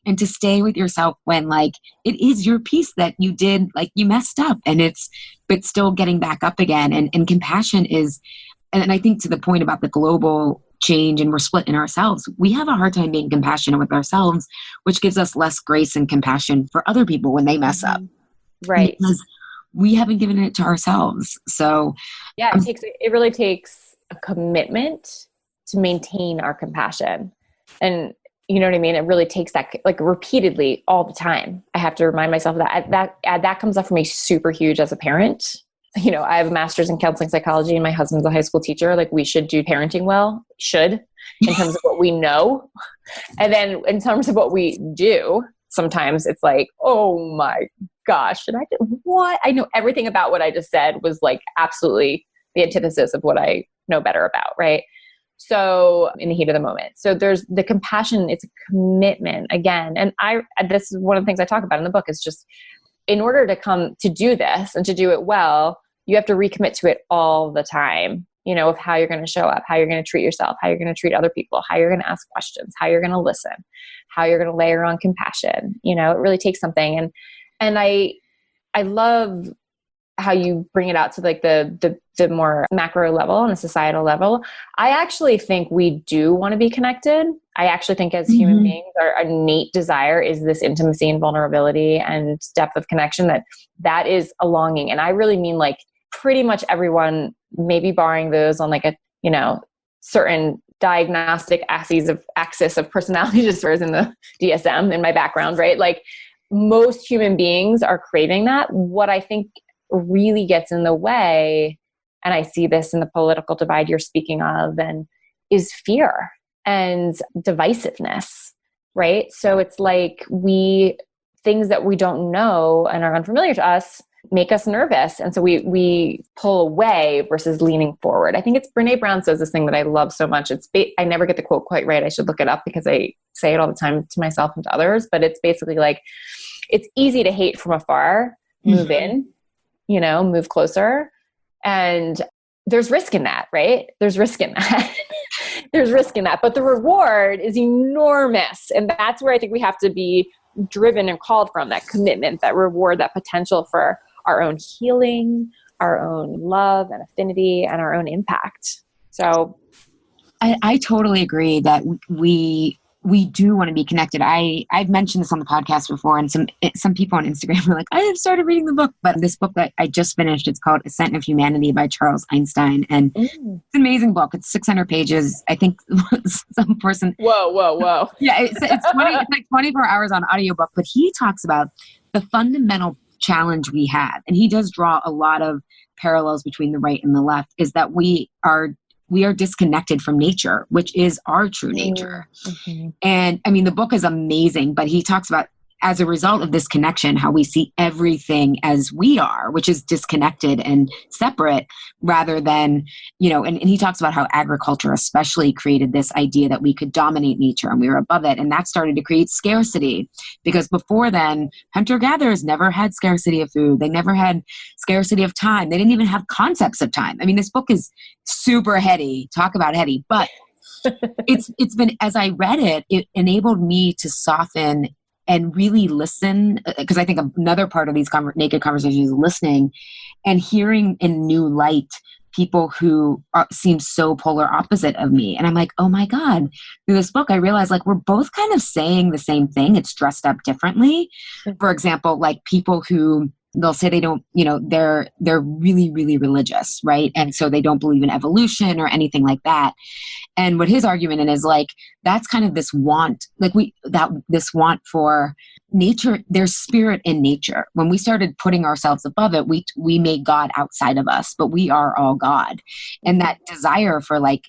and to stay with yourself when like it is your piece that you did, like you messed up, but still getting back up again. And compassion is, and I think to the point about the global change and we're split in ourselves, we have a hard time being compassionate with ourselves, which gives us less grace and compassion for other people when they mess up. Right. Because we haven't given it to ourselves. So yeah, it really takes a commitment to maintain our compassion. And you know what I mean? It really takes that like repeatedly all the time. I have to remind myself of that comes up for me super huge as a parent. I have a master's in counseling psychology and my husband's a high school teacher. Like we should do parenting well, in terms of what we know. And then in terms of what we do, sometimes it's like, oh my gosh, and what? I know everything about what I just said was like absolutely the antithesis of what I know better about, right? So in the heat of the moment. So there's the compassion, it's a commitment again. And this is one of the things I talk about in the book, is just in order to do this and to do it well, you have to recommit to it all the time, of how you're going to show up, how you're going to treat yourself, how you're going to treat other people, how you're going to ask questions, how you're going to listen, how you're going to layer on compassion. It really takes something. And I love how you bring it out to like the more macro level and a societal level. I actually think we do want to be connected. I actually think as human beings, our innate desire is this intimacy and vulnerability and depth of connection, that is a longing. And I really mean like pretty much everyone, maybe barring those on like a, certain diagnostic axis of personality disorders in the DSM in my background, right? Like most human beings are craving that. What I think really gets in the way, and I see this in the political divide you're speaking of, and is fear and divisiveness, right? So it's like things that we don't know and are unfamiliar to us make us nervous. And so we pull away versus leaning forward. I think it's Brene Brown says this thing that I love so much. I never get the quote quite right. I should look it up because I say it all the time to myself and to others, but it's basically like, it's easy to hate from afar, move in, move closer. And there's risk in that, right? There's risk in that. There's risk in that. But the reward is enormous. And that's where I think we have to be driven and called from, that commitment, that reward, that potential for our own healing, our own love and affinity, and our own impact. So I totally agree that we do want to be connected. I've mentioned this on the podcast before, and some people on Instagram were like, I have started reading the book, but this book that I just finished, it's called Ascent of Humanity by Charles Einstein. And it's an amazing book. It's 600 pages. I think some person. Whoa. Yeah. It's like 24 hours on audiobook, but he talks about the fundamental challenge we have. And he does draw a lot of parallels between the right and the left, is that we are disconnected from nature, which is our true nature. Mm-hmm. And I mean, the book is amazing, but he talks about, as a result of this connection, how we see everything as we are, which is disconnected and separate, rather than, and he talks about how agriculture especially created this idea that we could dominate nature and we were above it. And that started to create scarcity, because before then, hunter-gatherers never had scarcity of food. They never had scarcity of time. They didn't even have concepts of time. I mean, this book is super heady. Talk about heady. But it's been, as I read it, it enabled me to soften and really listen. Because I think another part of these naked conversations is listening and hearing in new light people who seem so polar opposite of me. And I'm like, oh my God, through this book, I realized like we're both kind of saying the same thing. It's dressed up differently. For example, like people who they'll say they don't, they're really, really religious, right? And so they don't believe in evolution or anything like that. And what his argument is like, that's kind of this want, like this want for nature, there's spirit in nature. When we started putting ourselves above it, we made God outside of us, but we are all God. And that desire for like,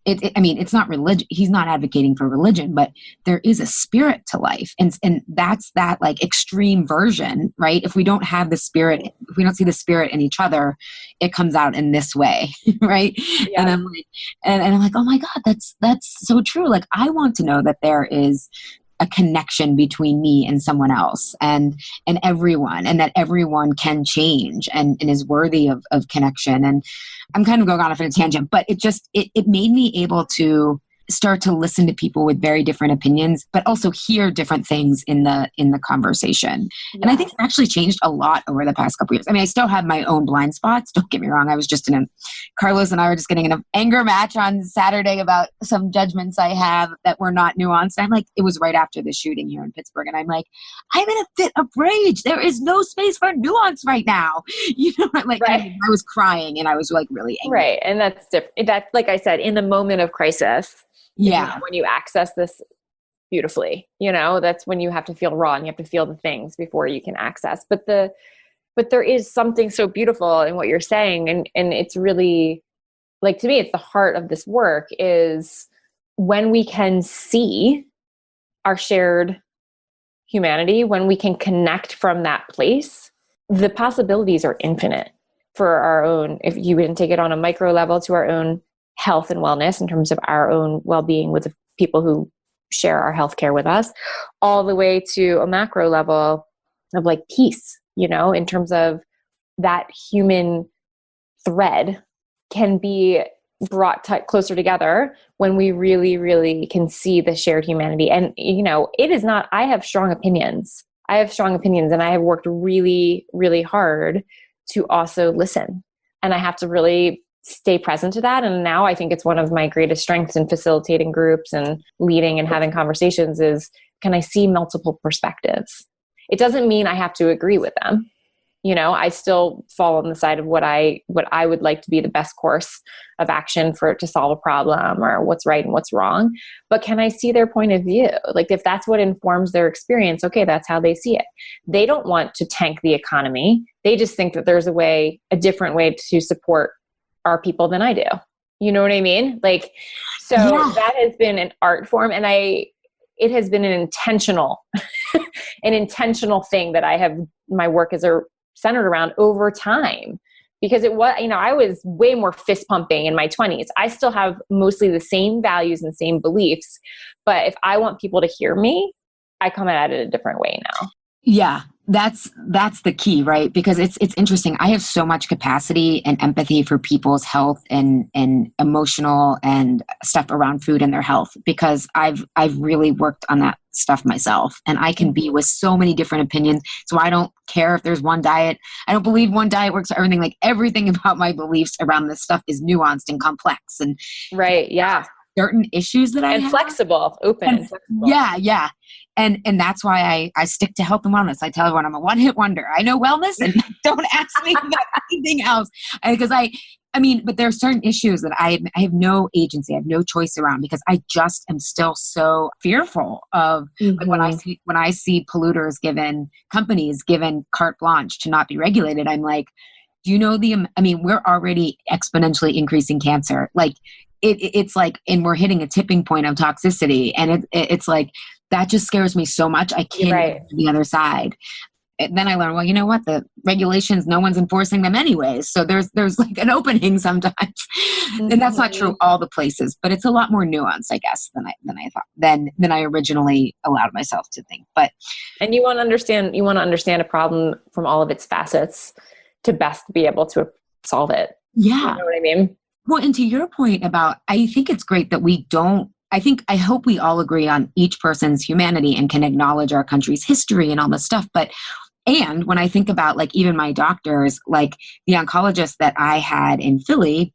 it's not religion. He's not advocating for religion, but there is a spirit to life. And that's that like extreme version, right? If we don't have the spirit, if we don't see the spirit in each other, it comes out in this way. Right. Yeah. And I'm like, and I'm like, oh my God, that's so true. Like, I want to know that there is a connection between me and someone else and everyone, and that everyone can change and is worthy of connection. And I'm kind of going off on a tangent, but it made me able to start to listen to people with very different opinions, but also hear different things in the conversation. Yeah. And I think it's actually changed a lot over the past couple of years. I mean, I still have my own blind spots. Don't get me wrong. I was just Carlos and I were just getting in an anger match on Saturday about some judgments I have that were not nuanced. I'm like, it was right after the shooting here in Pittsburgh. And I'm like, I'm in a fit of rage. There is no space for nuance right now. Like right. I was crying and I was like really angry. Right. And that's different. That's, like I said, in the moment of crisis. Yeah. When you access this beautifully, that's when you have to feel raw and you have to feel the things before you can access. But there is something so beautiful in what you're saying. And it's really like, to me, it's the heart of this work is when we can see our shared humanity, when we can connect from that place, the possibilities are infinite for our own, if you can take it on a micro level to our own health and wellness in terms of our own well-being with the people who share our healthcare with us, all the way to a macro level of like peace, in terms of that human thread can be brought closer together when we really, really can see the shared humanity. And, it is not, I have strong opinions and I have worked really, really hard to also listen. And I have to really stay present to that. And now I think it's one of my greatest strengths in facilitating groups and leading and having conversations is, can I see multiple perspectives? It doesn't mean I have to agree with them. I still fall on the side of what I would like to be the best course of action to solve a problem or what's right and what's wrong. But can I see their point of view? Like if that's what informs their experience, okay, that's how they see it. They don't want to tank the economy. They just think that there's a different way to support our people than I do. You know what I mean? Like, so yeah. That has been an art form and it has been an intentional thing that my work is centered around over time, because it was, I was way more fist pumping in my 20s. I still have mostly the same values and same beliefs, but if I want people to hear me, I come at it a different way now. Yeah. That's the key, right? Because it's interesting. I have so much capacity and empathy for people's health and emotional and stuff around food and their health, because I've really worked on that stuff myself, and I can be with so many different opinions. So I don't care if there's one diet. I don't believe one diet works for everything. Like everything about my beliefs around this stuff is nuanced and complex and right. Yeah. Certain issues that I have. Flexible, open and flexible. Yeah. Yeah. And that's why I stick to health and wellness. I tell everyone I'm a one-hit wonder. I know wellness and don't ask me about anything else. Because but there are certain issues that I have no agency, I have no choice around, because I just am still so fearful of like when I see polluters companies given carte blanche to not be regulated. I'm like, do you know we're already exponentially increasing cancer. Like it's like, and we're hitting a tipping point of toxicity. And it's like, that just scares me so much. I can't get to the other side. And then I learned, well, you know what? The regulations, no one's enforcing them anyways. So there's like an opening sometimes. And that's not true all the places, but it's a lot more nuanced, I guess, than I thought, than I originally allowed myself to think. And you want to understand a problem from all of its facets to best be able to solve it. Yeah. You know what I mean? Well, and to your point about, I think it's great that we don't I hope we all agree on each person's humanity and can acknowledge our country's history and all this stuff. And when I think about like even my doctors, like the oncologist that I had in Philly,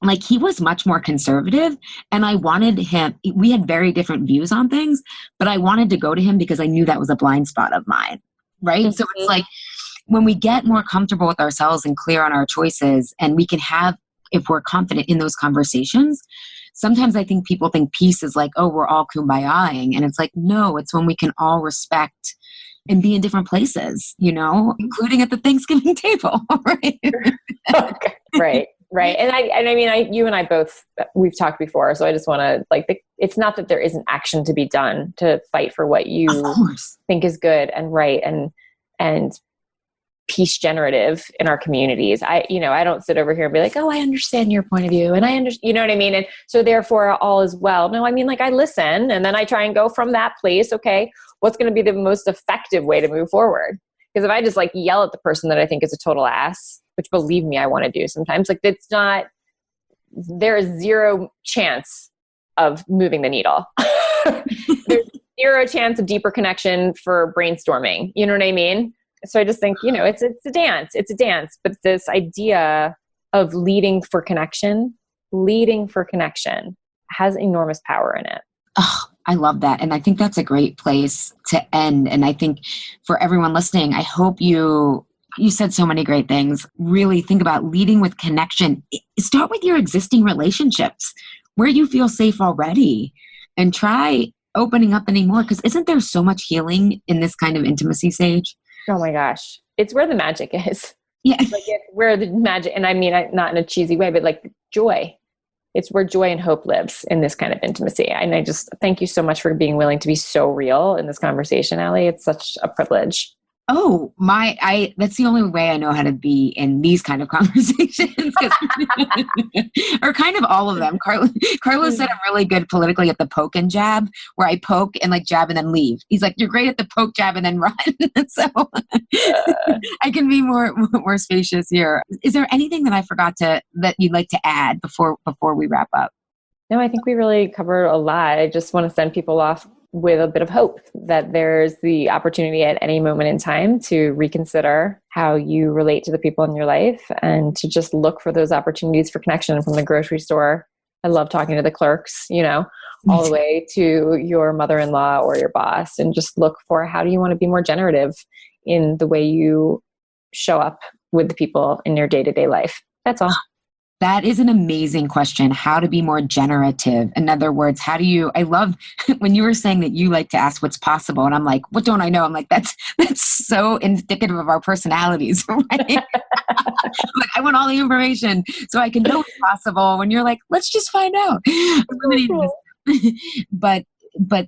like he was much more conservative, and I wanted him, we had very different views on things, but I wanted to go to him because I knew that was a blind spot of mine. Right. Mm-hmm. So it's like when we get more comfortable with ourselves and clear on our choices, and we can have, if we're confident in those conversations, sometimes I think people think peace is like, oh, we're all kumbayaing. And it's like, no, it's when we can all respect and be in different places, you know, including at the Thanksgiving table. Right. Okay. Right. Right. And I mean, you and I both, we've talked before. So I just want to it's not that there isn't action to be done to fight for what you think is good and right and peace generative in our communities. I don't sit over here and be like, oh, I understand your point of view. And I understand, you know what I mean? And so therefore all is well. No, I mean, like I listen and then I try and go from that place. Okay. What's going to be the most effective way to move forward? Because if I just like yell at the person that I think is a total ass, which believe me, I want to do sometimes, like there is zero chance of moving the needle. There's zero chance of deeper connection for brainstorming. You know what I mean? So I just think, it's a dance, but this idea of leading for connection has enormous power in it. Oh, I love that. And I think that's a great place to end. And I think for everyone listening, I hope you said so many great things. Really think about leading with connection. Start with your existing relationships where you feel safe already, and try opening up anymore. Because isn't there so much healing in this kind of intimacy, Sage? Oh my gosh. It's where the magic is. Yeah. Like it's where the magic, and I mean, not in a cheesy way, but like joy. It's where joy and hope lives in this kind of intimacy. And I just thank you so much for being willing to be so real in this conversation, Ali. It's such a privilege. Oh, that's the only way I know how to be in these kind of conversations. Or kind of all of them. Carlos said a really good politically at the poke and jab, where I poke and like jab and then leave. He's like, you're great at the poke, jab, and then run. So I can be more spacious here. Is there anything that I forgot that you'd like to add before we wrap up? No, I think we really covered a lot. I just want to send people off with a bit of hope that there's the opportunity at any moment in time to reconsider how you relate to the people in your life and to just look for those opportunities for connection from the grocery store. I love talking to the clerks, all the way to your mother-in-law or your boss, and just look for how do you want to be more generative in the way you show up with the people in your day-to-day life. That's all. That is an amazing question. How to be more generative. In other words, I love when you were saying that you like to ask what's possible. And I'm like, what don't I know? I'm like, that's so indicative of our personalities, right? Like, I want all the information so I can know what's possible. When you're like, let's just find out. But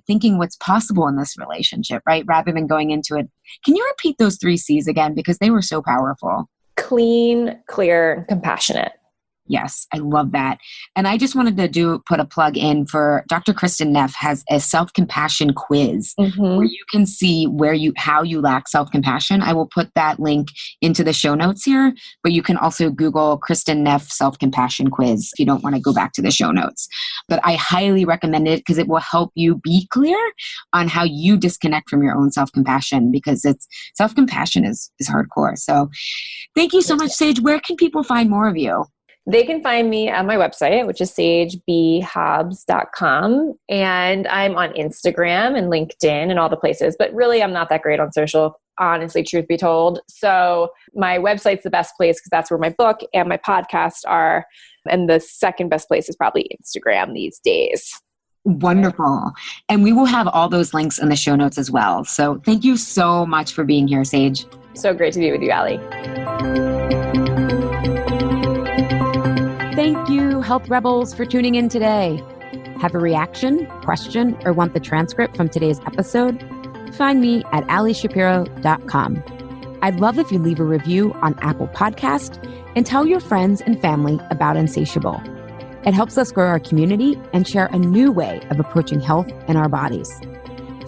thinking what's possible in this relationship, right? Rather than going into it. Can you repeat those 3 C's again? Because they were so powerful. Clean, clear, compassionate. Yes, I love that. And I just wanted to put a plug in for Dr. Kristen Neff has a self-compassion quiz where you can see how you lack self-compassion. I will put that link into the show notes here, but you can also Google Kristen Neff self-compassion quiz if you don't want to go back to the show notes. But I highly recommend it because it will help you be clear on how you disconnect from your own self-compassion, because self-compassion is hardcore. So thank you so much, Sage. Where can people find more of you? They can find me on my website, which is sagebhobbs.com. And I'm on Instagram and LinkedIn and all the places. But really, I'm not that great on social, honestly, truth be told. So my website's the best place because that's where my book and my podcast are. And the second best place is probably Instagram these days. Wonderful. And we will have all those links in the show notes as well. So thank you so much for being here, Sage. So great to be with you, Ali. Thank you, Health Rebels, for tuning in today. Have a reaction, question, or want the transcript from today's episode? Find me at alishapiro.com. I'd love if you leave a review on Apple Podcast and tell your friends and family about Insatiable. It helps us grow our community and share a new way of approaching health in our bodies.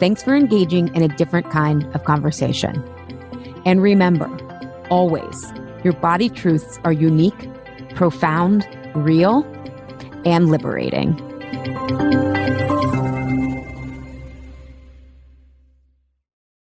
Thanks for engaging in a different kind of conversation. And remember, always, your body truths are unique, profound, real, and liberating.